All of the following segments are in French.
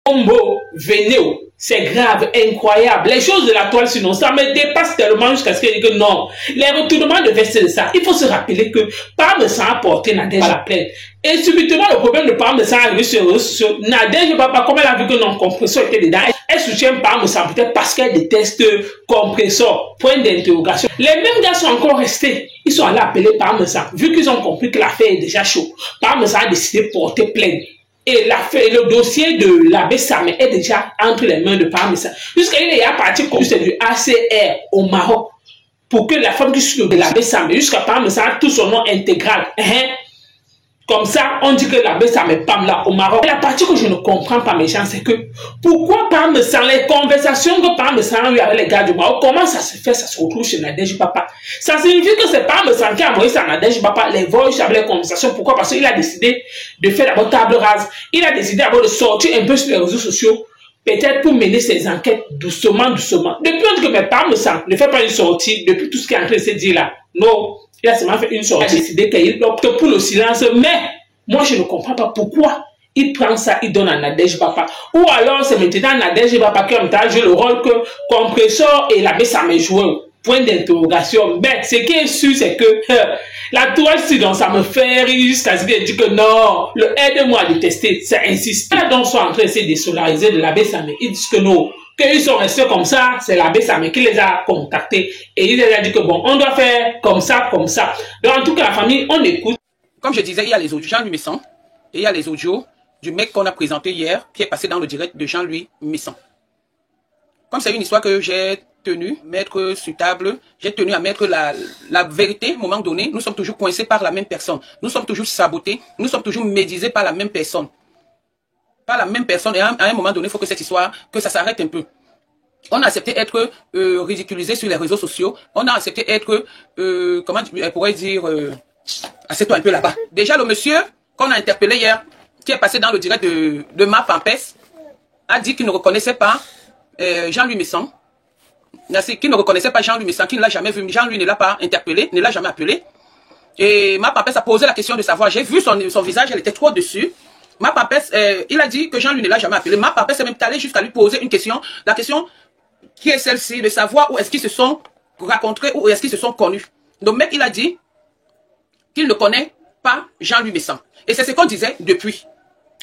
Combo, Vénéo, c'est grave, incroyable. Les choses de la toile, sinon, ça me dépasse tellement jusqu'à ce qu'il dit que non. Les retournements de veste de ça, il faut se rappeler que Parme sans apporter Nadège à la plaine. Et subitement, le problème de Parme sans arriver sur les réseaux sociaux, Nadège, papa, comme elle a vu que non, Compressor était dedans, elle soutient Parme sans peut-être parce qu'elle déteste Compressor. Point d'interrogation. Les mêmes gars sont encore restés. Ils sont allés appeler Parme sans, vu qu'ils ont compris que l'affaire est déjà chaude. Parme sans a décidé de porter plainte. Et le dossier de l'abbé Samé est déjà entre les mains de Parme sans. Jusqu'à il est parti comme c'est du ACR au Maroc pour que la femme qui suit de l'abbé Samé, jusqu'à Parme sans a tout son nom intégral. Comme ça, on dit que l'abbé Samé Pam là au Maroc. Et la partie que je ne comprends pas, mes gens, c'est que pourquoi Parme sans les conversations que Parme sans a eu avec les gars du Maroc, comment ça se fait, ça se retrouve chez Nadège Papa. Ça signifie que c'est Parme sans qui a envoyé ça à Nadège Papa, les voices avec les conversations. Pourquoi? Parce qu'il a décidé de faire d'abord table rase. Il a décidé d'abord de sortir un peu sur les réseaux sociaux, peut-être pour mener ses enquêtes doucement, doucement. Depuis on dit que mes Parme sans ne fait pas une sortie, depuis tout ce qui est en train de se dire là. Non. Il a seulement fait une sortie. Il a décidé qu'il opte pour le silence. Mais, moi, je ne comprends pas pourquoi il prend ça, il donne à Nadège Papa. Ou alors, c'est maintenant Nadège Papa qui a joué le rôle que Compressor et l'abbé Samé jouent. Point d'interrogation. Mais, ce qui est sûr, c'est que la toile, sinon, ça me fait rire jusqu'à ce qu'il dit que non, le aide-moi à détester. Ça insiste. Là, donc, sont en train de se désolariser de l'abbé Samé. Ils disent que non. Qu'ils sont restés comme ça, c'est l'abbé Samé qui les a contactés. Et il les a dit que bon, on doit faire comme ça, comme ça. Donc en tout cas, la famille, on écoute. Comme je disais, il y a les audios de Jean-Louis Messan. Et il y a les audios du mec qu'on a présenté hier, qui est passé dans le direct de Jean-Louis Messan. Comme c'est une histoire que j'ai tenu à mettre sur table, j'ai tenu à mettre la vérité, à un moment donné, nous sommes toujours coincés par la même personne. Nous sommes toujours sabotés, nous sommes toujours médisés par la même personne. Pas la même personne, et à un moment donné, il faut que cette histoire, que ça s'arrête un peu. On a accepté être ridiculisé sur les réseaux sociaux, on a accepté être, comment on pourrait dire, assieds-toi un peu là-bas. Déjà, le monsieur qu'on a interpellé hier, qui est passé dans le direct de Ma Pampès, a dit qu'il ne reconnaissait pas Jean-Louis Messan, qu'il ne reconnaissait pas Jean-Louis Messan, qu'il ne l'a jamais vu, Jean-Louis ne l'a pas interpellé, ne l'a jamais appelé. Et Ma Pampès a posé la question de savoir, j'ai vu son visage, elle était trop dessus. Ma Pampès, il a dit que Jean-Louis ne l'a jamais appelé. Ma Pampès est même allé jusqu'à lui poser une question. La question qui est celle-ci, de savoir où est-ce qu'ils se sont rencontrés, où est-ce qu'ils se sont connus. Donc, mec, il a dit qu'il ne connaît pas Jean-Louis Messan. Et c'est ce qu'on disait depuis.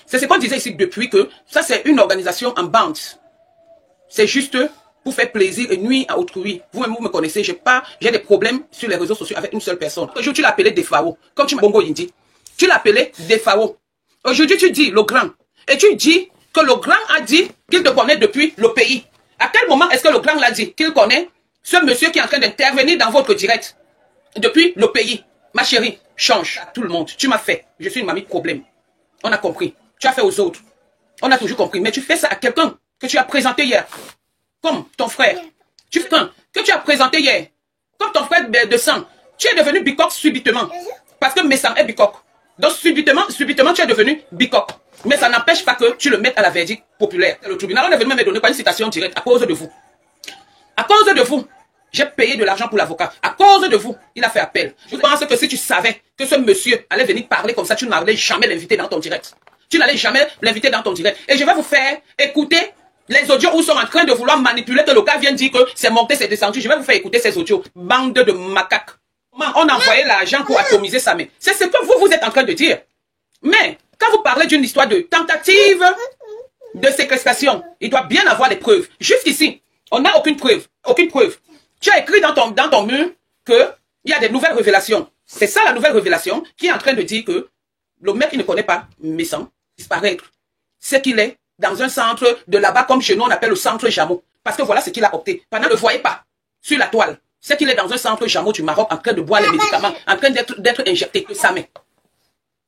C'est ce qu'on disait ici depuis que ça, c'est une organisation en bande. C'est juste pour faire plaisir et nuire à autrui. Vous-même, vous me connaissez, j'ai des problèmes sur les réseaux sociaux avec une seule personne. Aujourd'hui, tu l'appelais Defao. Comme tu m'as Bongo Indi. Tu l'appelais Defao. Aujourd'hui, tu dis le grand. Et tu dis que le grand a dit qu'il te connaît depuis le pays. À quel moment est-ce que le grand l'a dit qu'il connaît ce monsieur qui est en train d'intervenir dans votre direct depuis le pays? Ma chérie, change tout le monde. Tu m'as fait. Je suis une mamie de problème. On a compris. Tu as fait aux autres. On a toujours compris. Mais tu fais ça à quelqu'un que tu as présenté hier. Comme ton frère. Tu fais un que tu as présenté hier. Comme ton frère de sang. Tu es devenu bicoque subitement. Parce que Messan est bicoque. Donc subitement, tu es devenu bicoque. Mais ça n'empêche pas que tu le mettes à la verdict populaire. Le tribunal, on est venu me donner pas une citation directe à cause de vous. À cause de vous, j'ai payé de l'argent pour l'avocat. À cause de vous, il a fait appel. Je pense que si tu savais que ce monsieur allait venir parler comme ça, tu n'allais jamais l'inviter dans ton direct. Tu n'allais jamais l'inviter dans ton direct. Et je vais vous faire écouter les audios où ils sont en train de vouloir manipuler, que le gars vient dire que c'est monté, c'est descendu. Je vais vous faire écouter ces audios. Bande de macaques. On a envoyé l'argent pour atomiser sa main. C'est ce que vous êtes en train de dire. Mais, quand vous parlez d'une histoire de tentative de séquestration, il doit bien avoir des preuves. Jusqu'ici, on n'a aucune preuve. Aucune preuve. Tu as écrit dans ton mur qu'il y a des nouvelles révélations. C'est ça la nouvelle révélation qui est en train de dire que le mec qui ne connaît pas Messan disparaître. C'est qu'il est dans un centre de là-bas, comme chez nous on appelle le centre Jameau. Parce que voilà ce qu'il a opté. Pendant ne le voyez pas sur la toile. C'est qu'il est dans un centre Jameau du Maroc en train de boire les médicaments, en train d'être injecté de sa main.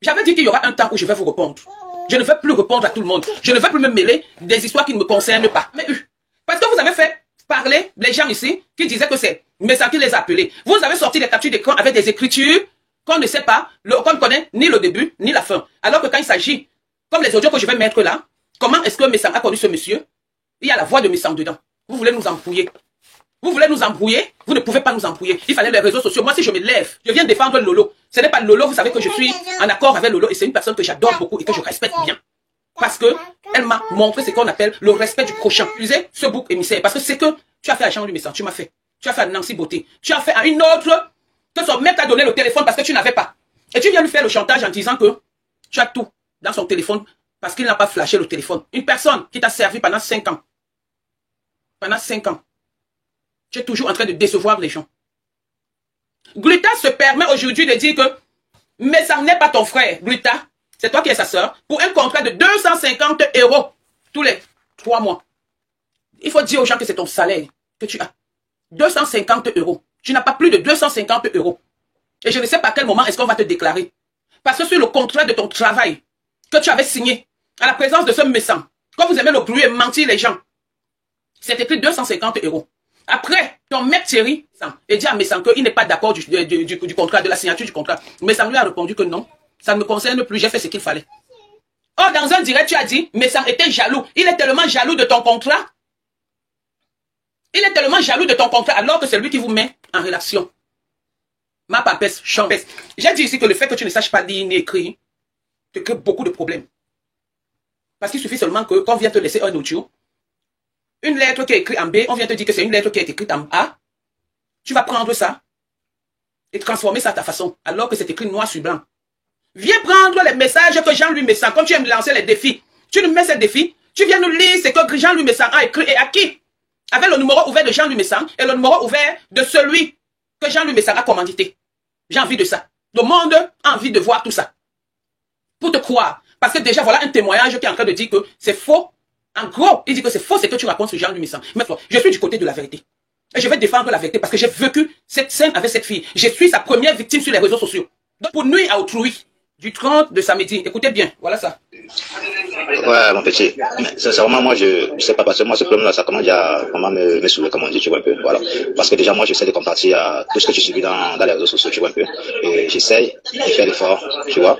J'avais dit qu'il y aura un temps où je vais vous répondre. Je ne vais plus répondre à tout le monde. Je ne vais plus me mêler des histoires qui ne me concernent pas. Mais parce que vous avez fait parler les gens ici qui disaient que c'est Messan qui les a appelés. Vous avez sorti des captures d'écran avec des écritures qu'on ne sait pas, qu'on ne connaît ni le début ni la fin. Alors que quand il s'agit, comme les audios que je vais mettre là, comment est-ce que Messan a connu ce monsieur? Il y a la voix de Messan dedans. Vous voulez nous embrouiller. Vous voulez nous embrouiller? Vous ne pouvez pas nous embrouiller. Il fallait les réseaux sociaux. Moi, si je me lève, je viens défendre Lolo. Ce n'est pas Lolo, vous savez que je suis en accord avec Lolo et c'est une personne que j'adore beaucoup et que je respecte bien. Parce que elle m'a montré ce qu'on appelle le respect du prochain. Tu sais, ce bouc émissaire. Parce que c'est que tu as fait à Jean-Louis Messan, tu m'as fait. Tu as fait à Nancy Beauté. Tu as fait à une autre que son mec t'a donné le téléphone parce que tu n'avais pas. Et tu viens lui faire le chantage en disant que tu as tout dans son téléphone parce qu'il n'a pas flashé le téléphone. Une personne qui t'a servi pendant 5 ans. Pendant 5 ans. Tu es toujours en train de décevoir les gens. Gluta se permet aujourd'hui de dire que mais ça n'est pas ton frère, Gluta. C'est toi qui es sa sœur. Pour un contrat de 250 € tous les 3 mois. Il faut dire aux gens que c'est ton salaire que tu as. 250 €. Tu n'as pas plus de 250 €. Et je ne sais pas à quel moment est-ce qu'on va te déclarer. Parce que sur le contrat de ton travail que tu avais signé, à la présence de ce méchant, quand vous aimez le bruit et mentir les gens, c'est écrit 250 €. Après, ton mec Thierry et dit à Messan qu'il n'est pas d'accord du contrat, de la signature du contrat. Messan lui a répondu que non, ça ne me concerne plus, j'ai fait ce qu'il fallait. Or, dans un direct, tu as dit, Messan était jaloux. Il est tellement jaloux de ton contrat. Il est tellement jaloux de ton contrat alors que c'est lui qui vous met en relation. Ma papesse, champesse. J'ai dit ici que le fait que tu ne saches pas lire ni écrire te crée beaucoup de problèmes. Parce qu'il suffit seulement qu'on vienne te laisser un audio, une lettre qui est écrite en B, on vient te dire que c'est une lettre qui est écrite en A. Tu vas prendre ça et transformer ça à ta façon, alors que c'est écrit noir sur blanc. Viens prendre les messages que Jean-Louis Messan, comme tu aimes lancer les défis, tu nous mets ces défis, tu viens nous lire ce que Jean-Louis Messan a écrit et à qui? Avec le numéro ouvert de Jean-Louis Messan et le numéro ouvert de celui que Jean-Louis Messan a commandité. J'ai envie de ça. Le monde a envie de voir tout ça. Pour te croire. Parce que déjà, voilà un témoignage qui est en train de dire que c'est faux. En gros, il dit que c'est faux ce que tu racontes sur Jean-Louis Messan. Mais toi, je suis du côté de la vérité. Et je vais défendre la vérité parce que j'ai vécu cette scène avec cette fille. Je suis sa première victime sur les réseaux sociaux. Donc pour nuire à autrui, du 30 de samedi, écoutez bien, voilà ça. Ouais, mon petit. Mais sincèrement, moi, je sais pas, parce que moi, ce problème-là, ça commence à vraiment me saouler, comme on dit, tu vois un peu. Voilà. Parce que déjà, moi, j'essaie de compartir à tout ce que tu subis dans les réseaux sociaux, tu vois un peu. Et j'essaie de faire l'effort, tu vois,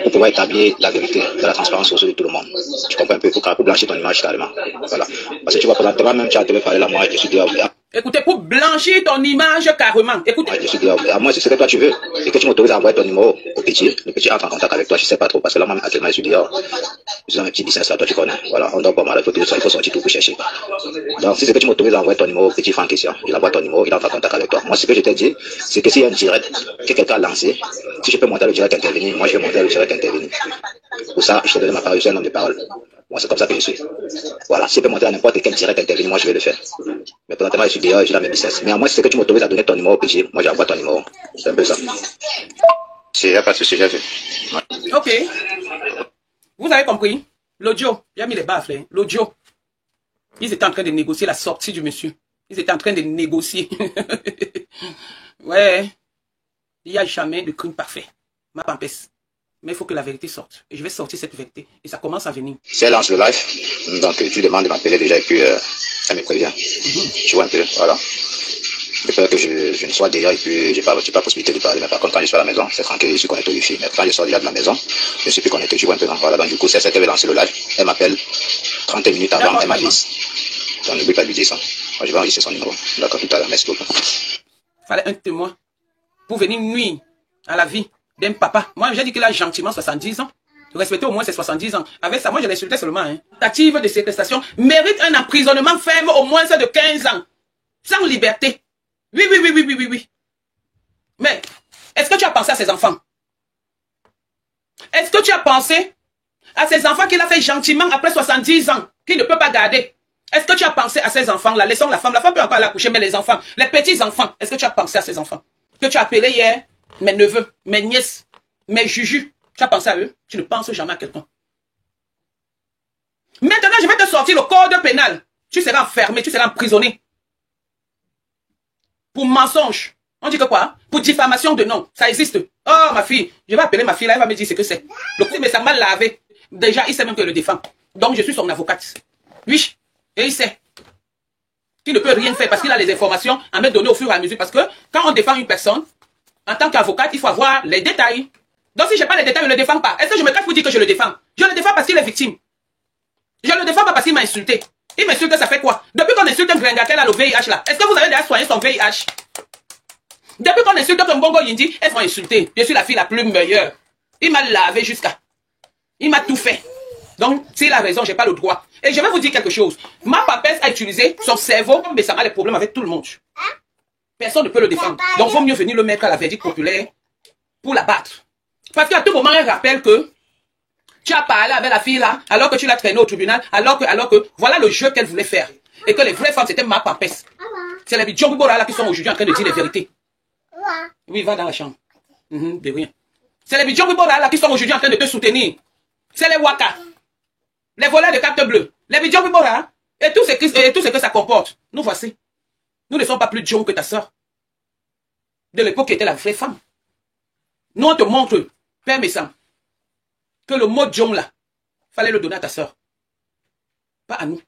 pour pouvoir établir la vérité, de la transparence aux yeux de tout le monde. Tu comprends un peu, pour blanchir ton image carrément. Voilà. Parce que tu vois, pendant toi-même, tu as te parler là, moi, je suis dehors. Écoutez, pour blanchir ton image carrément. Écoutez. Ouais, je suis dehors. À moi, c'est ce que toi tu veux. Et que tu m'autorises à envoyer ton numéro au petit. Le petit entre en contact avec toi, je sais pas trop. Parce que là, moi, actuellement, je suis dehors. J'ai un petit business là, toi tu connais. Voilà, on dort pas mal, il faut sortir tout pour chercher. Donc, si c'est que tu m'autorises à envoyer ton numéro au petit fan question, il envoie ton numéro, il entre en contact avec toi. Moi, ce que je t'ai dit, c'est que s'il y a un direct que quelqu'un a lancé, si je peux monter le direct intervenir, moi, je vais monter le direct intervenir. Pour ça, je te donne ma parole, je suis un homme de parole. Moi, c'est comme ça que je suis. Voilà, si je peux monter à n'importe quel direct intervenir, moi, je vais le faire. Mais présentement, je suis dehors, j'ai là mes business. Mais à moi, si c'est que tu m'autorises à donner ton numéro au petit, moi, j'envoie ton numéro. C'est un peu ça. Il n'y a pas de souci, j'ai vu. Ouais. Ok. Vous avez compris? L'audio, j'ai mis les baffles, hein. L'audio. Ils étaient en train de négocier la sortie du monsieur. Ils étaient en train de négocier. Ouais. Il n'y a jamais de crime parfait. Ma pampesse. Mais il faut que la vérité sorte. Et je vais sortir cette vérité. Et ça commence à venir. Si elle lance le live, donc tu demandes de m'appeler déjà et puis elle me prévient. Tu vois un peu, voilà. J'ai peur que je ne sois déjà et puis j'ai pas possibilité de parler. Mais par contre, quand je suis à la maison, c'est tranquille, je suis connecté au wifi. Mais quand je sors déjà de la maison, je suis plus connecté, tu vois un peu. Voilà, donc du coup, c'est elle qui veut lancer le live. Elle m'appelle 30 minutes avant, elle m'avise. Donc n'oublie pas de lui dire ça. Moi, je vais enregistrer son numéro. D'accord, tout à l'heure, merci beaucoup. Fallait un témoin pour venir nuire à la vie d'un papa. Moi, j'ai dit qu'il a gentiment 70 ans. Respecter au moins ses 70 ans. Avec ça, moi, je l'insultais seulement. Hein. Tentative de séquestration mérite un emprisonnement ferme au moins de 15 ans. Sans liberté. Oui. Mais, est-ce que tu as pensé à ces enfants? Est-ce que tu as pensé à ces enfants qu'il a fait gentiment après 70 ans, qu'il ne peut pas garder? Est-ce que tu as pensé à ces enfants-là? Laissons la femme peut encore l'accoucher, mais les enfants, les petits-enfants, est-ce que tu as pensé à ces enfants? Que tu as appelé hier, mes neveux, mes nièces, mes jujus, tu as pensé à eux? Tu ne penses jamais à quelqu'un. Maintenant, je vais te sortir le code pénal. Tu seras enfermé, tu seras emprisonné. Pour mensonge. On dit que quoi? Pour diffamation de nom. Ça existe. Oh, ma fille. Je vais appeler ma fille là, elle va me dire ce que c'est. Le coup, mais ça m'a lavé. Déjà, il sait même que je le défend. Donc, je suis son avocate. Oui. Et il sait qu'il ne peut rien faire parce qu'il a les informations à me donner au fur et à mesure. Parce que quand on défend une personne, en tant qu'avocate, il faut avoir les détails. Donc, si je n'ai pas les détails, je ne le défends pas. Est-ce que je me cache pour dire que je le défends? Je le défends parce qu'il est victime. Je ne le défends pas parce qu'il m'a insulté. Il m'insulte, ça fait quoi? Depuis qu'on insulte un gringatel à le VIH là, est-ce que vous avez déjà soigné son VIH? Depuis qu'on insulte un Bongo Yindi, elles sont insultées. Je suis la fille la plus meilleure. Il m'a lavé jusqu'à. Il m'a tout fait. Donc, s'il a raison, j'ai pas le droit. Et je vais vous dire quelque chose. Ma papesse a utilisé son cerveau, mais ça a des problèmes avec tout le monde. Personne ne peut le défendre. Donc, il vaut mieux venir le mettre à la verdict populaire pour la battre. Parce qu'à tout moment, elle rappelle que tu as parlé avec la fille là, alors que tu l'as traînée au tribunal, alors que, voilà le jeu qu'elle voulait faire. Et que les vraies femmes, c'était ma papesse. C'est les John Bora là qui sont aujourd'hui en train de dire les vérités. Oui, va dans la chambre. De rien. C'est les John Bora là qui sont aujourd'hui en train de te soutenir. C'est les Waka. Les voleurs de cartes bleues. Les John Bora. Et tout ce que ça comporte. Nous voici. Nous ne sommes pas plus John que ta soeur. De l'époque qui était la vraie femme. Nous on te montre, Père Messam, que le mot John là, fallait le donner à ta soeur. Pas à nous.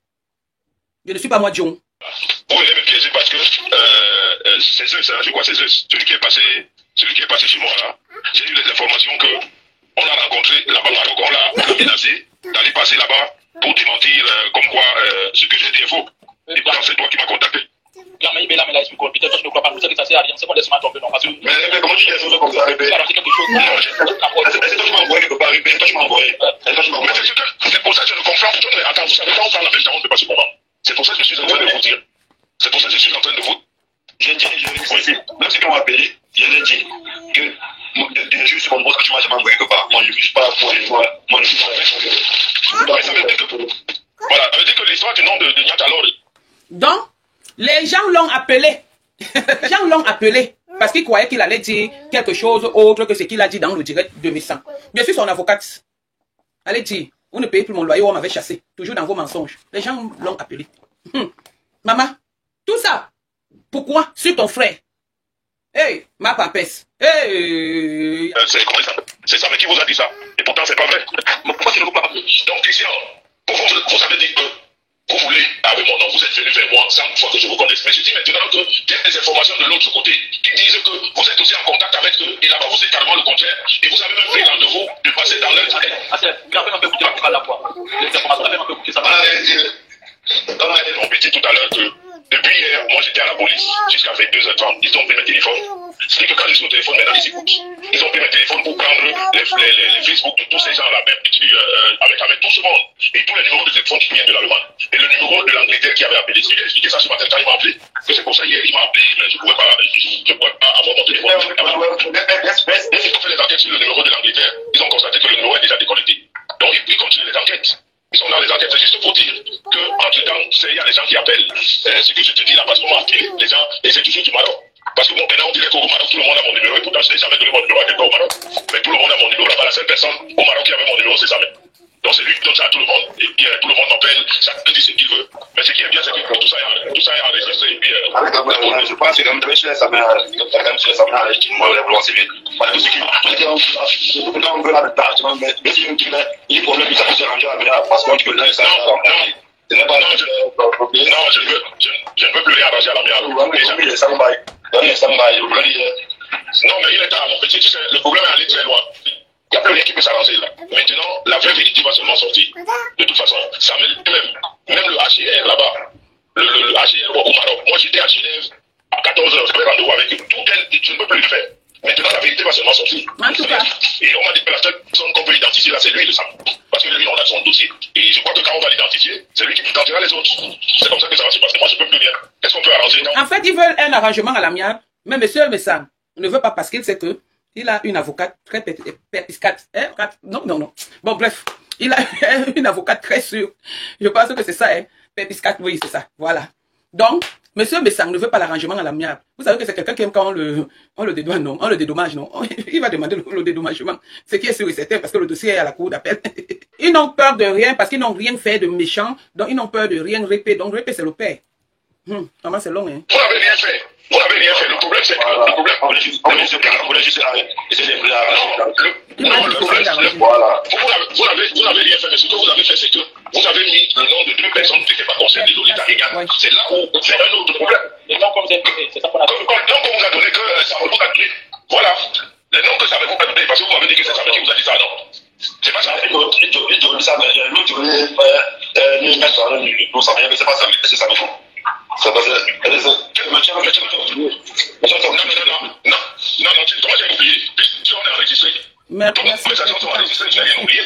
Je ne suis pas moi John. Vous voulez me piéger parce que c'est eux, je crois c'est eux. Celui qui est passé chez moi là, j'ai eu les informations que on a rencontré là-bas au Maroc, on l'a menacé d'aller passer là-bas pour démentir comme quoi ce que j'ai dit est faux. Et pourtant c'est toi qui m'as contacté. Peut-être je ne crois pas, c'est que ça sert à rien, c'est qu'on laisse m'attendre, non, parce que... Mais comment tu dis ça comme ça, Rébé? C'est quelque chose... Non, c'est toi qui m'as envoyé quelque part, Rébé, c'est toi qui m'as envoyé. C'est pour ça que je ne comprends pas. Attends, vous savez pas, on parle avec on ne peut pas se comprendre. C'est pour ça que je suis en train de vous dire. C'est pour ça que je suis en train de vous... J'ai dit, lorsque tu m'as appelé, je l'ai dit que je suis sur mon boss que tu m'as jamais envoyé quelque part. Moi, je ne suis pas pour les voix. Moi, je suis pas avec. Ça veut dire que... Voilà, ça veut dire que l'histoire du nom de Niatalor... Donc, les gens l'ont appelé. Les gens l'ont appelé parce qu'ils croyaient qu'il allait dire quelque chose autre que ce qu'il a dit dans le direct de Messam. Bien sûr, son avocate allait dire, vous ne payez plus mon loyer, on m'avait chassé. Toujours dans vos mensonges. Les gens l'ont appelé. Maman, tout ça, pourquoi sur ton frère? Hey, ma papesse. Hey. C'est ça, mais qui vous a dit ça? Et pourtant, c'est pas vrai. Mais pourquoi tu ne veux pas? Donc, Christian, vous avez dit que vous voulez, avec mon nom, vous êtes venu vers moi sans fois que je vous connaisse. Mais je dis maintenant que il y a des informations de l'autre côté qui disent que vous êtes aussi en contact avec eux et là-bas vous êtes carrément le contraire et vous avez même pris rendez-vous de passer dans leur tête. Gardez un peu écouter la la fois. Les informations, un peu écouter ça. On m'a dit tout à l'heure que depuis hier, moi j'étais à la police jusqu'à 22h30. Ils ont pris mes téléphones. C'est que quand je suis au téléphone, maintenant ils écoutent. Ils ont pris mes téléphones pour prendre les Facebook de tous ces gens-là, même avec tout ce monde. Et tous les numéros de téléphone qui viennent de l'Allemagne. Et le numéro de l'Angleterre qui avait appelé, il a expliqué ça ce matin quand il m'a appelé. Que c'est pour ça hier, il m'a appelé, mais je ne pouvais pas avoir mon téléphone. Ils ont fait les enquêtes sur le numéro de l'Angleterre. Ils ont constaté que le numéro est déjà déconnecté. Donc ils continuent les enquêtes. Ils sont dans les enquêtes. C'est juste pour dire qu'entre-temps, il y a des gens qui appellent ce que je te dis là parce qu'on m'a appelé les gens et c'est toujours du Maroc. Parce que bon, maintenant on dirait qu'au Maroc, tout le monde a mon numéro et pourtant je n'ai jamais donné mon numéro à quelqu'un au Maroc. Mais tout le monde a mon numéro. Là-bas, la seule personne au Maroc qui avait mon numéro, c'est ça même. Donc c'est lui qui donne ça à tout le monde. Et puis tout le monde m'appelle, chacun dit ce qu'il veut. Mais ce qui est bien, c'est que tout ça est enregistré. Et puis, je pense que comme tu laisses sa mère, qui m'a vouloir s'aimer. Voilà, ce qui on veut la tâche, mais si il est problème, ça peut se ranger à la parce qu'on peut ça. Non, je ne veux plus rien arranger à la mienne. Non, mais il est tard, mon petit, tu sais, le problème est allé très loin. Il n'y a plus rien qui peut s'arranger là. Maintenant, la vraie vérité va seulement sortir. De toute façon, ça même le HCR là-bas, le HCR au Maroc. Moi, j'étais à Genève à 14h, j'avais rendez-vous avec eux. Tout je ne peux plus le faire. Maintenant, la vérité va seulement sortir. En tout cas. Et on m'a dit que la seule personne qu'on peut identifier là, c'est lui, le Sam. Parce que lui, on a son dossier. Et je crois que quand on va l'identifier, c'est lui qui identifiera les autres. C'est comme ça que ça va se passer. Moi, je ne peux plus rien. Qu'est-ce qu'on peut arranger? En fait, ils veulent un arrangement à l'amiable. Mais monsieur Messam ne veut pas parce qu'il sait que il a une avocate très perpiscate. Non. Bon, bref. Il a une avocate très sûre. Je pense que c'est ça, hein. Perpiscate, oui, c'est ça. Voilà. Donc, monsieur Messam ne veut pas l'arrangement à l'amiable. Vous savez que c'est quelqu'un qui aime quand on le dédouane, non? On le dédommage, non? Il va demander le dédommagement. Ce qui est sûr et certain, parce que le dossier est à la cour d'appel. Ils n'ont peur de rien, parce qu'ils n'ont rien fait de méchant. Donc, ils n'ont peur de rien répéter. Donc, répéter, c'est le père. Vraiment, c'est long, hein. Vous n'avez rien fait. Vous n'avez rien fait. Le problème, c'est que le problème, vous n'avez rien fait, mais ce que vous avez fait, c'est que vous avez mis le nom de deux personnes qui n'étaient pas concernées dans l'État légal. C'est là où c'est un autre problème. Les noms qu'on vous a donné, c'est ça qu'on a donné. Le nom qu'on vous a donné, que ça vous a donné. Voilà. Les noms que ça vous a donné, parce que vous m'avez dit que c'est ça qui vous a dit ça, non? C'est pas ça. L'autre, il dit ça, mais l'autre, nous savons bien que c'est pas ça, c'est ça, non? Ça va faire. Non, toi j'ai oublié. Puisqu'on est enregistré. Toutes nos conversations sont enregistrées, je n'ai rien oublié.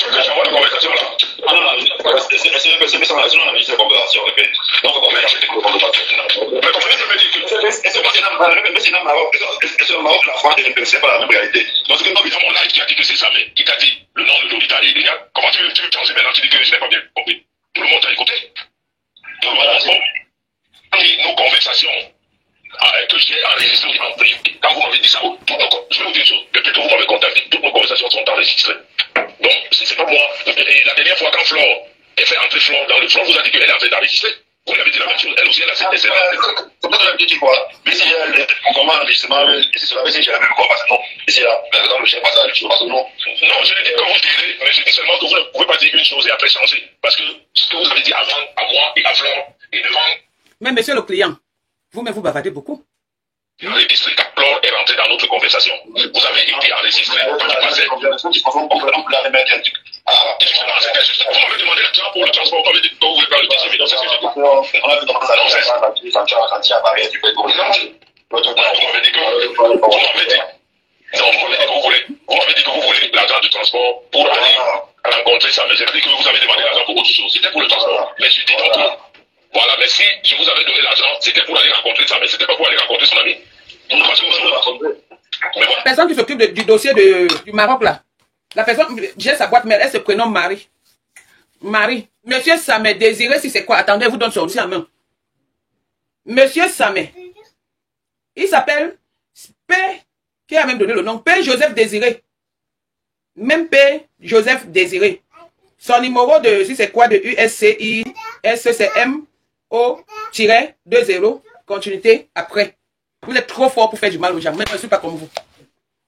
J'envoie la conversation là. Ah non, c'est ça, sinon on a mis la conversation. Donc, on va acheter le compte. Mais comme je me dis que c'est au Maroc, la foi, c'est pas la même réalité. Parce que quand il y a mon live qui a dit que c'est ça, mais qui t'a dit le nom de Lolita et Lilian, comment tu veux changer maintenant? Tu dis que je n'ai pas bien compris. Tout le monde t'a écouté. Donc voilà, nos conversations que j'ai enregistrées en privé. Quand vous m'avez dit ça, je vais vous dire une chose. Depuis que vous m'avez contacté, toutes nos conversations sont enregistrées. Donc, c'est pas moi. Et la dernière fois, quand Flore a fait entrer Flore dans le Flore, vous a dit qu'elle avait enregistré. Vous lui avez dit la même chose. Elle aussi, elle a fait c'est pas que j'avais dit quoi. Mais si comment enregistrement, c'est sur la j'ai la même conversation. Et c'est là, par exemple, je sais pas ça, je sais pas son nom. Non, je l'ai dit que vous direz, mais je dis seulement que vous ne pouvez pas dire une chose et après changer. Parce que ce que vous avez dit avant, à moi et à Flore, et devant. Mais monsieur le client, vous-même vous bavardez beaucoup. Le district Flore est rentré dans notre conversation. Vous avez été enregistré quand tu passais. On l'avait mis un truc. Vous m'avez demandé l'argent pour le transport, vous m'avez dit que vous voulez pas le distribuer. Donc, c'est ce que j'ai dit. On a vu comment ça non, c'est ça. Quand tu as parlé, tu peux pour le changer. Vous m'avez dit que vous m'avez dit que vous voulez l'argent du transport pour aller rencontrer ça. Mais j'ai dit que vous avez demandé l'argent pour autre chose. C'était pour le transport. Mais je dis donc, voilà, mais si je vous avais donné l'argent, c'était pour aller rencontrer ça, mais c'était pas pour aller rencontrer son ami. Parce que vous avez rencontré. La personne qui s'occupe du dossier du Maroc là, la personne, j'ai sa boîte mail, elle se prénomme Marie. Marie. Monsieur Samet, Désiré, si c'est quoi? Attendez, vous donne son dossier en main. Monsieur Samet. Il s'appelle P, qui a même donné le nom, P. Joseph Désiré. Même P. Joseph Désiré. Son numéro de, si c'est quoi, de USCI, SCMO-20, continuité après. Vous êtes trop fort pour faire du mal aux gens. Mais je ne suis pas comme vous.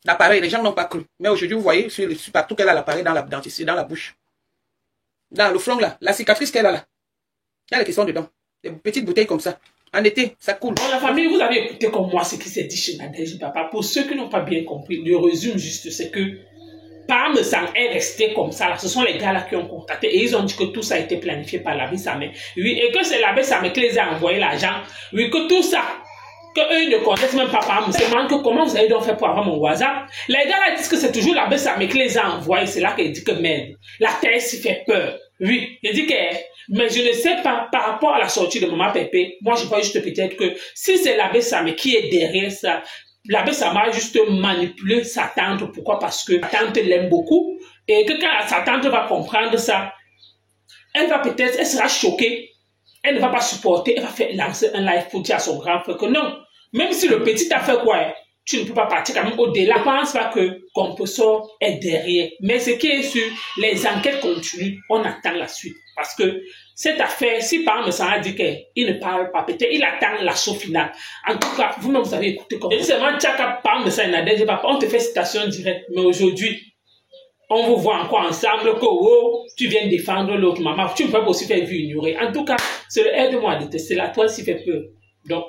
L'appareil, les gens n'ont pas cru. Mais aujourd'hui, vous voyez, sur partout qu'elle a l'appareil dans la dentition, dans la bouche. Dans le front là, la cicatrice qu'elle a là. Il y a les questions dedans. Des petites bouteilles comme ça. En été, ça coule. Bon, la famille, vous avez écouté comme moi ce qui s'est dit chez Nadège Papa. Pour ceux qui n'ont pas bien compris, le résumé juste, c'est que Parme Sang est resté comme ça. Ce sont les gars là qui ont contacté et ils ont dit que tout ça a été planifié par l'abbé Samé. Oui, et que c'est l'abbé Samé qui les a envoyé l'argent. Oui, que tout ça, que eux ne connaissent même pas Parme. C'est que comment vous avez donc fait pour avoir mon WhatsApp? Les gars là disent que c'est toujours l'abbé Samé qui les a envoyés. C'est là qu'il dit que merde, la terre s'y fait peur. Oui, il dit que, mais je ne sais pas, par rapport à la sortie de Maman Pépé, moi je vois juste peut-être que si c'est l'abbé Samé qui est derrière ça, l'abbé Samé a juste manipulé sa tante. Pourquoi? Parce que sa tante l'aime beaucoup et que quand sa tante va comprendre ça, elle sera choquée, elle ne va pas supporter, elle va faire lancer un live pour dire à son grand frère que non, même si le petit a fait quoi, tu ne peux pas partir quand même au-delà. Je ne pense pas que Compressor est derrière. Mais ce qui est sûr, les enquêtes continuent, on attend la suite. Parce que cette affaire, si par exemple, ça a dit qu'il ne parle pas, peut-être il attend l'assaut final. En tout cas, vous-même, vous avez écouté comme ça. Seulement, Tchaka, par exemple, ça Nadège Papa, on te fait citation directe. Mais aujourd'hui, on vous voit encore ensemble que oh, tu viens défendre l'autre maman. Tu ne peux pas aussi faire vu ignorer. En tout cas, c'est le aide-moi à détester. La toile s'y fait peur. Donc,